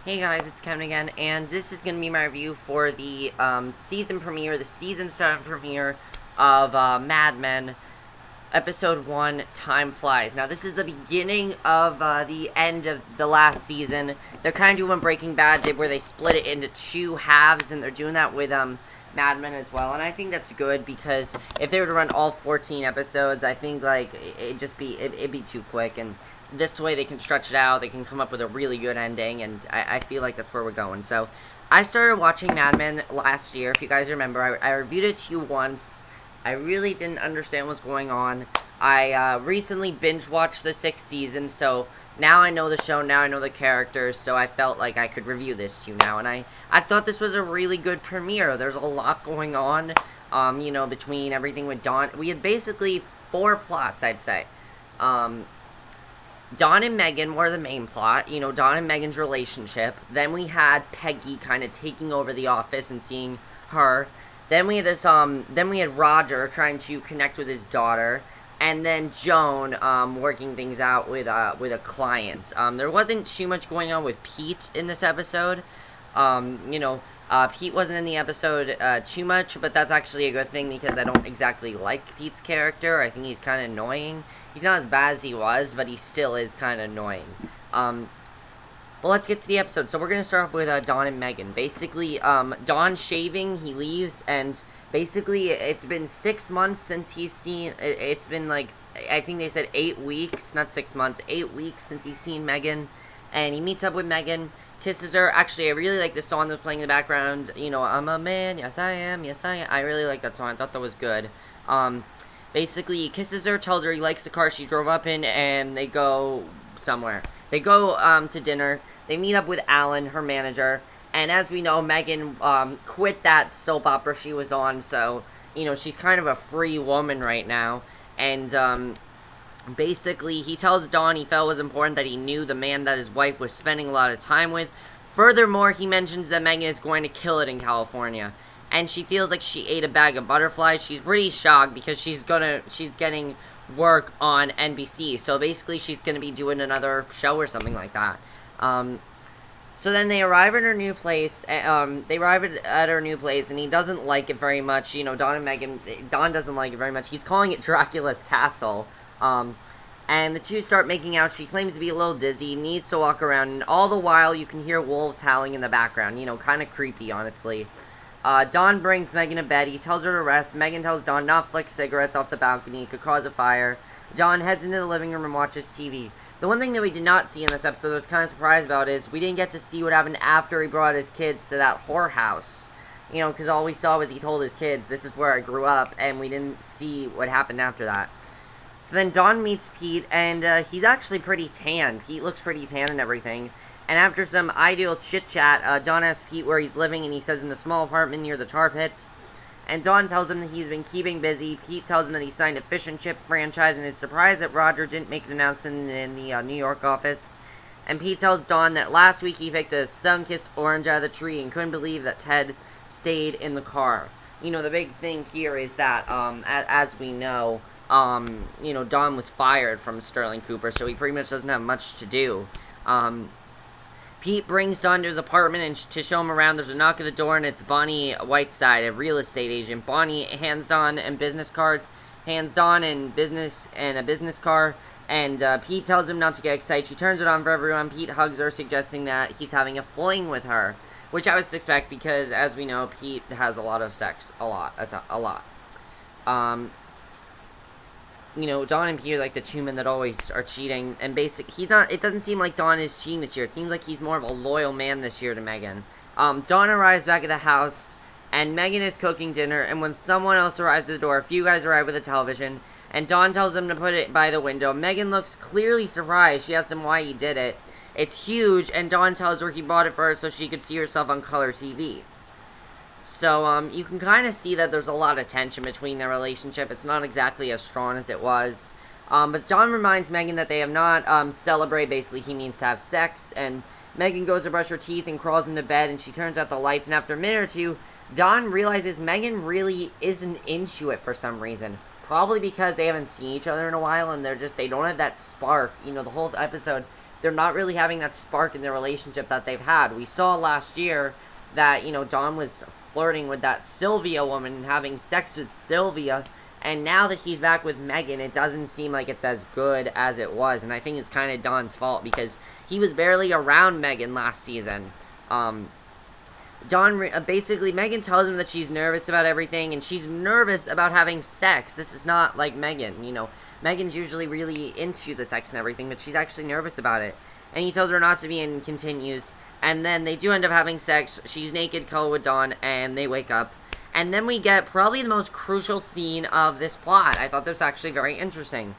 Hey guys, it's Kevin again, and this is going to be my review for the season premiere, the season 7 premiere of Mad Men, episode 1, Time Flies. Now, this is the beginning of the end of the last season. They're kind of doing Breaking Bad, where they split it into two halves, and they're doing that with Mad Men as well, and I think that's good, because if they were to run all 14 episodes, I think, like, it'd be too quick, and this way they can stretch it out, they can come up with a really good ending, and I feel like that's where we're going. So, I started watching Mad Men last year, if you guys remember. I reviewed it to you once. I really didn't understand what's going on. I recently binge-watched the 6th season, so now I know the show, now I know the characters, so I felt like I could review this to you now, and I thought this was a really good premiere. There's a lot going on, between everything with Dawn. We had basically 4 plots, I'd say. Dawn and Megan were the main plot, Dawn and Megan's relationship. Then we had Peggy kind of taking over the office and seeing her. Then we had then we had Roger trying to connect with his daughter. And then Joan, working things out with a client. There wasn't too much going on with Pete in this episode. Pete wasn't in the episode too much, but that's actually a good thing because I don't exactly like Pete's character. I think he's kind of annoying. He's not as bad as he was, but he still is kind of annoying. But let's get to the episode. So we're going to start off with Dawn and Megan. Basically, Dawn shaving, he leaves, and basically it's been 6 months since he's seen, it's been like, I think they said 8 weeks, not 6 months, 8 weeks since he's seen Megan, and he meets up with Megan, kisses her. Actually, I really like the song that's playing in the background, I'm a man, yes I am, I really like that song, I thought that was good. Basically, he kisses her, tells her he likes the car she drove up in, and they go somewhere. They go to dinner. They meet up with Alan, her manager, and as we know, Megan quit that soap opera she was on, so, she's kind of a free woman right now, and basically, he tells Dawn he felt it was important that he knew the man that his wife was spending a lot of time with. Furthermore, he mentions that Megan is going to kill it in California, and she feels like she ate a bag of butterflies. She's pretty shocked because she's getting work on NBC, so basically she's gonna be doing another show or something like that. So then they arrive at her new place. At her new place, and he doesn't like it very much. Dawn doesn't like it very much. He's calling it Dracula's castle. And the two start making out. She claims to be a little dizzy, needs to walk around, and all the while you can hear wolves howling in the background. Kind of creepy, honestly. Dawn brings Megan to bed. He tells her to rest. Megan tells Dawn not to flick cigarettes off the balcony. It could cause a fire. Dawn heads into the living room and watches TV. The one thing that we did not see in this episode that I was kind of surprised about is we didn't get to see what happened after he brought his kids to that whorehouse. Because all we saw was he told his kids, this is where I grew up, and we didn't see what happened after that. So then Dawn meets Pete, and he's actually pretty tan. Pete looks pretty tan and everything. And after some ideal chit-chat, Dawn asks Pete where he's living, and he says in a small apartment near the tar pits. And Dawn tells him that he's been keeping busy. Pete tells him that he signed a fish and chip franchise and is surprised that Roger didn't make an announcement in the New York office. And Pete tells Dawn that last week he picked a sun-kissed orange out of the tree and couldn't believe that Ted stayed in the car. The big thing here is that, as we know, Dawn was fired from Sterling Cooper, so he pretty much doesn't have much to do. Pete brings Dawn to his apartment and to show him around. There's a knock at the door, and it's Bonnie Whiteside, a real estate agent. Bonnie hands Dawn and business cards, hands Dawn and a business card, and Pete tells him not to get excited. She turns it on for everyone. Pete hugs her, suggesting that he's having a fling with her, which I would expect because, as we know, Pete has a lot of sex. A lot. That's a lot. Dawn and Pete are like the two men that always are cheating, and it doesn't seem like Dawn is cheating this year. It seems like he's more of a loyal man this year to Megan. Dawn arrives back at the house, and Megan is cooking dinner, and when someone else arrives at the door, a few guys arrive with a television, and Dawn tells them to put it by the window. Megan looks clearly surprised. She asks him why he did it. It's huge, and Dawn tells her he bought it for her so she could see herself on color TV. So, you can kind of see that there's a lot of tension between their relationship. It's not exactly as strong as it was. But Dawn reminds Megan that they have not, celebrated. Basically, he means to have sex. And Megan goes to brush her teeth and crawls into bed, and she turns out the lights. And after a minute or two, Dawn realizes Megan really isn't into it for some reason. Probably because they haven't seen each other in a while, and they don't have that spark. The whole episode, they're not really having that spark in their relationship that they've had. We saw last year that, Don was flirting with that Sylvia woman and having sex with Sylvia, and now that he's back with Megan, it doesn't seem like it's as good as it was, and I think it's kind of Don's fault, because he was barely around Megan last season. Basically, Megan tells him that she's nervous about everything, and she's nervous about having sex. This is not like Megan, Megan's usually really into the sex and everything, but she's actually nervous about it. And he tells her not to be, and continues. And then they do end up having sex. She's naked, cuddled with Don, and they wake up. And then we get probably the most crucial scene of this plot. I thought this was actually very interesting.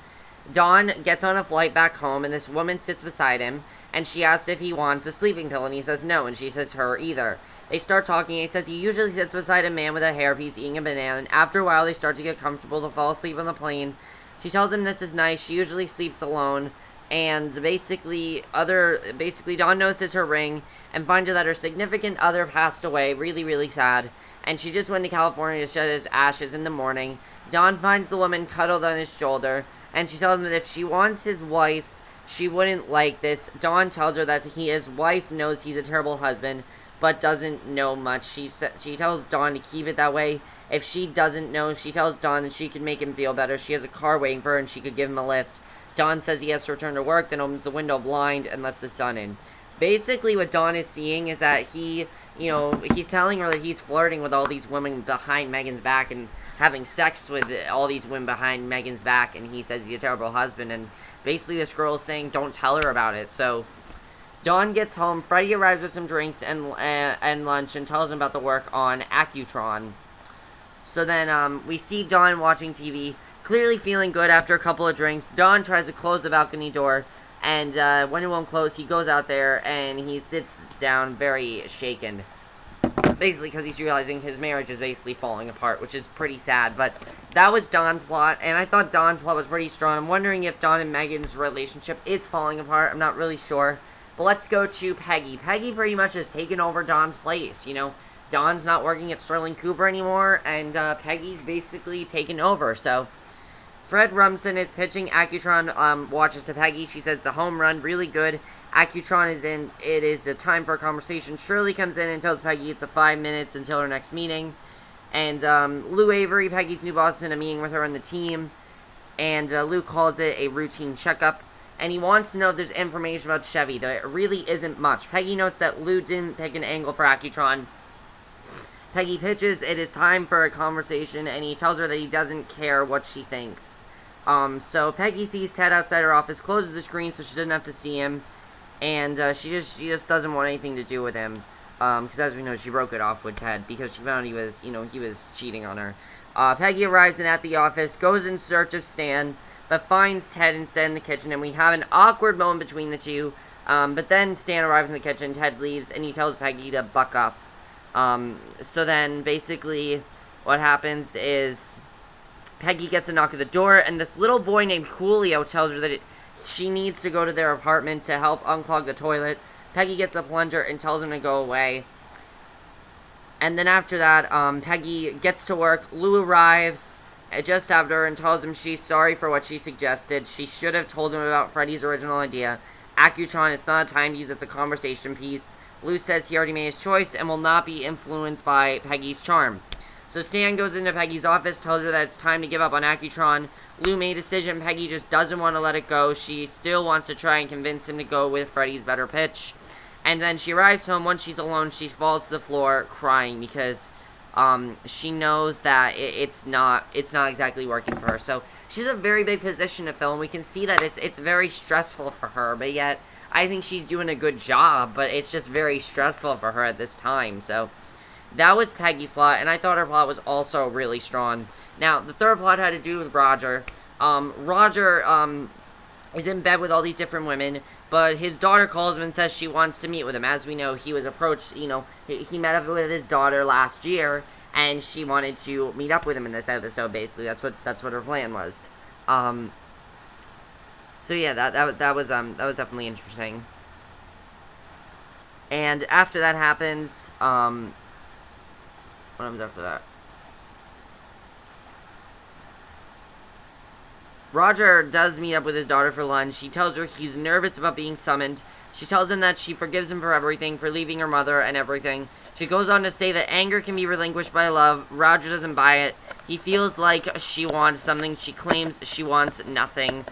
Don gets on a flight back home, and this woman sits beside him, and she asks if he wants a sleeping pill, and he says no, and she says her either. They start talking, and he says he usually sits beside a man with a hairpiece eating a banana, and after a while they start to get comfortable to fall asleep on the plane. She tells him this is nice. She usually sleeps alone, and basically Dawn notices her ring and finds out that her significant other passed away, really, really sad, and she just went to California to shed his ashes in the morning. Dawn finds the woman cuddled on his shoulder, and she tells him that if she wants his wife, she wouldn't like this. Dawn tells her that his wife knows he's a terrible husband, but doesn't know much. She tells Dawn to keep it that way. If she doesn't know, she tells Dawn that she could make him feel better. She has a car waiting for her, and she could give him a lift. Dawn says he has to return to work, then opens the window blind and lets the sun in. Basically, what Dawn is seeing is that he's telling her that he's flirting with all these women behind Megan's back and having sex with all these women behind Megan's back, and he says he's a terrible husband, and basically this girl is saying don't tell her about it. So Dawn gets home, Freddie arrives with some drinks and lunch and tells him about the work on Accutron. So then we see Dawn watching TV, clearly feeling good after a couple of drinks. Dawn tries to close the balcony door, and when it won't close, he goes out there and he sits down very shaken. Basically because he's realizing his marriage is basically falling apart, which is pretty sad. But that was Dawn's plot, and I thought Dawn's plot was pretty strong. I'm wondering if Dawn and Megan's relationship is falling apart. I'm not really sure. But let's go to Peggy. Peggy pretty much has taken over Dawn's place, Dawn's not working at Sterling Cooper anymore, and Peggy's basically taken over. So Fred Rumson is pitching Accutron watches to Peggy. She says it's a home run, really good. Accutron is in. It is a time for a conversation. Shirley comes in and tells Peggy it's a 5 minutes until her next meeting. And Lou Avery, Peggy's new boss, is in a meeting with her and the team. And Lou calls it a routine checkup. And he wants to know if there's information about Chevy. There really isn't much. Peggy notes that Lou didn't pick an angle for Accutron. Peggy pitches, it is time for a conversation, and he tells her that he doesn't care what she thinks. So Peggy sees Ted outside her office, closes the screen so she doesn't have to see him, and she just doesn't want anything to do with him, because as we know, she broke it off with Ted, because she found he was cheating on her. Peggy arrives at the office, goes in search of Stan, but finds Ted instead in the kitchen, and we have an awkward moment between the two, but then Stan arrives in the kitchen, Ted leaves, and he tells Peggy to buck up. So then, basically, what happens is Peggy gets a knock at the door, and this little boy named Julio tells her that she needs to go to their apartment to help unclog the toilet. Peggy gets a plunger and tells him to go away. And then after that, Peggy gets to work. Lou arrives just after her and tells him she's sorry for what she suggested. She should have told him about Freddy's original idea. Accutron, it's not a time piece, it's a conversation piece. Lou says he already made his choice and will not be influenced by Peggy's charm. So Stan goes into Peggy's office, tells her that it's time to give up on Accutron. Lou made a decision, Peggy just doesn't want to let it go. She still wants to try and convince him to go with Freddy's better pitch. And then she arrives home. Once she's alone, she falls to the floor crying because she knows that it's not exactly working for her. So she's a very big position to fill, and we can see that it's very stressful for her, but yet I think she's doing a good job, but it's just very stressful for her at this time. So that was Peggy's plot, and I thought her plot was also really strong. Now, the third plot had to do with Roger. Roger is in bed with all these different women, but his daughter calls him and says she wants to meet with him. As we know, he was approached, he met up with his daughter last year, and she wanted to meet up with him in this episode, basically. That's what her plan was. So yeah, that was definitely interesting. And after that happens, what happens after that? Roger does meet up with his daughter for lunch. She tells her he's nervous about being summoned. She tells him that she forgives him for everything, for leaving her mother and everything. She goes on to say that anger can be relinquished by love. Roger doesn't buy it. He feels like she wants something. She claims she wants nothing.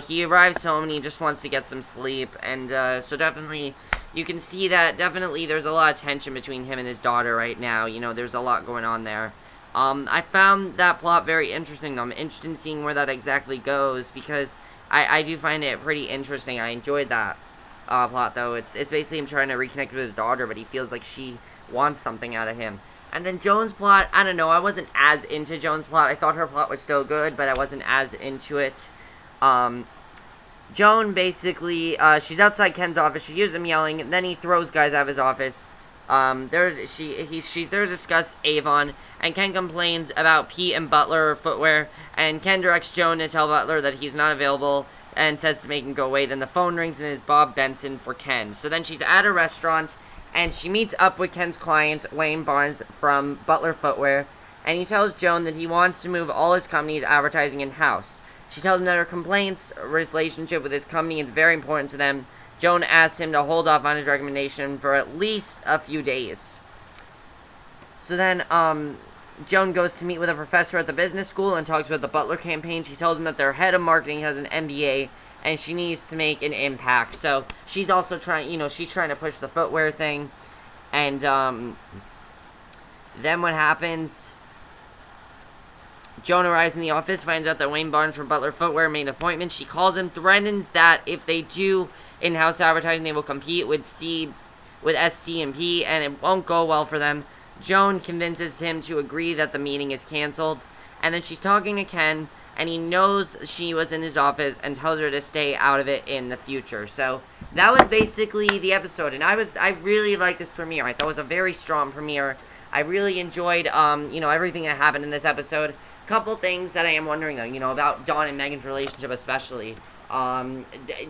He arrives home and he just wants to get some sleep. And so definitely, you can see that definitely there's a lot of tension between him and his daughter right now. You know, there's a lot going on there. I found that plot very interesting. I'm interested in seeing where that exactly goes because I do find it pretty interesting. I enjoyed that plot, though. It's basically him trying to reconnect with his daughter, but he feels like she wants something out of him. And then Joan's plot, I don't know, I wasn't as into Joan's plot. I thought her plot was still good, but I wasn't as into it. Joan basically, she's outside Ken's office. She hears him yelling, and then he throws guys out of his office. She's there to discuss Avon, and Ken complains about Pete and Butler footwear, and Ken directs Joan to tell Butler that he's not available, and says to make him go away. Then the phone rings, and it's Bob Benson for Ken. So then she's at a restaurant, and she meets up with Ken's client, Wayne Barnes, from Butler Footwear, and he tells Joan that he wants to move all his company's advertising in-house. She tells him that her complaints relationship with his company is very important to them. Joan asks him to hold off on his recommendation for at least a few days. So then, Joan goes to meet with a professor at the business school and talks about the Butler campaign. She tells him that their head of marketing has an MBA and she needs to make an impact. So she's also trying, she's trying to push the footwear thing. And then what happens? Joan arrives in the office, finds out that Wayne Barnes from Butler Footwear made an appointment. She calls him, threatens that if they do in-house advertising, they will compete with SC&P, and it won't go well for them. Joan convinces him to agree that the meeting is canceled, and then she's talking to Ken, and he knows she was in his office and tells her to stay out of it in the future. So that was basically the episode, and I really liked this premiere. I thought it was a very strong premiere. I really enjoyed, everything that happened in this episode. Couple things that I am wondering, though, about Dawn and Megan's relationship especially. Do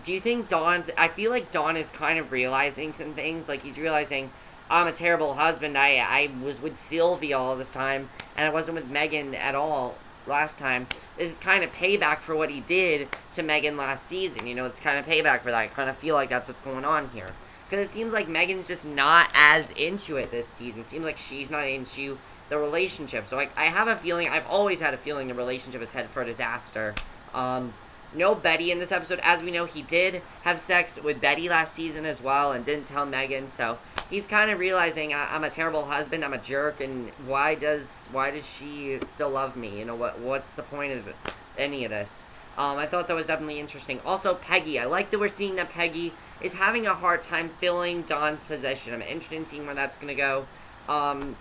you think I feel like Dawn is kind of realizing some things, like he's realizing, I'm a terrible husband, I was with Sylvia all this time, and I wasn't with Megan at all last time. This is kind of payback for what he did to Megan last season, it's kind of payback for that. I kind of feel like that's what's going on here. Because it seems like Megan's just not as into it this season. It seems like she's not into the relationship. So I have a feeling, I've always had a feeling the relationship is headed for a disaster. No Betty in this episode. As we know, he did have sex with Betty last season as well and didn't tell Megan. So he's kind of realizing I'm a terrible husband, I'm a jerk, and why does she still love me? What's the point of any of this? I thought that was definitely interesting. Also, Peggy. I like that we're seeing that Peggy is having a hard time filling Dawn's position. I'm interested in seeing where that's going to go. I'm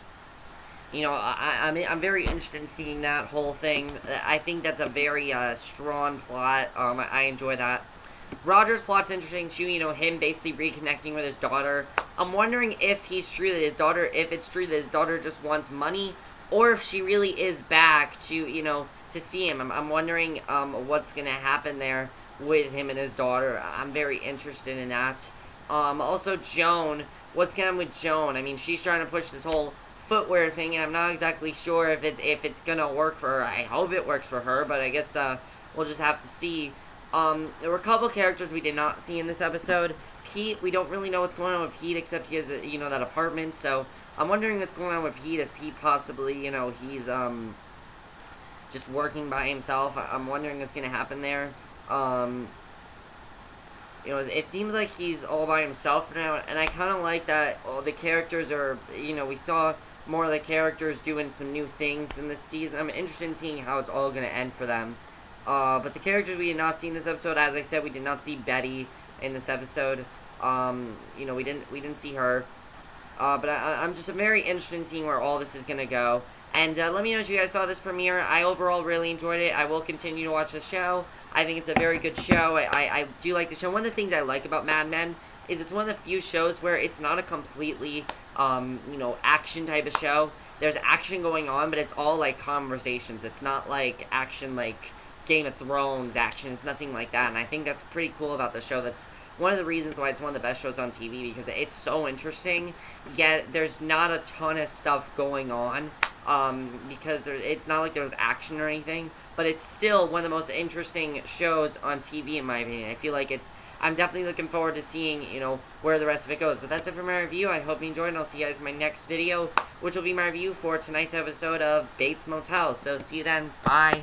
very interested in seeing that whole thing. I think that's a very strong plot. I enjoy that. Roger's plot's interesting too. Him basically reconnecting with his daughter. I'm wondering if it's true that his daughter just wants money, or if she really is back to see him. I'm wondering what's gonna happen there with him and his daughter. I'm very interested in that. Also, Joan. What's going on with Joan? I mean, she's trying to push this whole footwear thing, and I'm not exactly sure if it's gonna work for her. I hope it works for her, but I guess we'll just have to see. There were a couple characters we did not see in this episode. Pete, we don't really know what's going on with Pete, except he has that apartment. So I'm wondering what's going on with Pete. If Pete possibly he's just working by himself. I'm wondering what's gonna happen there. It seems like he's all by himself now, and I kind of like that all the characters are, we saw more of the characters doing some new things in this season. I'm interested in seeing how it's all going to end for them. But the characters we did not see in this episode, as I said, we did not see Betty in this episode. We didn't see her. But I'm just very interested in seeing where all this is going to go. And let me know if you guys saw this premiere. I overall really enjoyed it. I will continue to watch the show. I think it's a very good show. I do like the show. One of the things I like about Mad Men is it's one of the few shows where it's not a completely, action type of show. There's action going on, but it's all, like, conversations. It's not, like, action like Game of Thrones action. It's nothing like that, and I think that's pretty cool about the show. That's one of the reasons why it's one of the best shows on TV, because it's so interesting, yet there's not a ton of stuff going on, because it's not like there's action or anything, but it's still one of the most interesting shows on TV, in my opinion. I feel like I'm definitely looking forward to seeing, you know, where the rest of it goes. But that's it for my review. I hope you enjoyed, and I'll see you guys in my next video, which will be my review for tonight's episode of Bates Motel. So, see you then. Bye.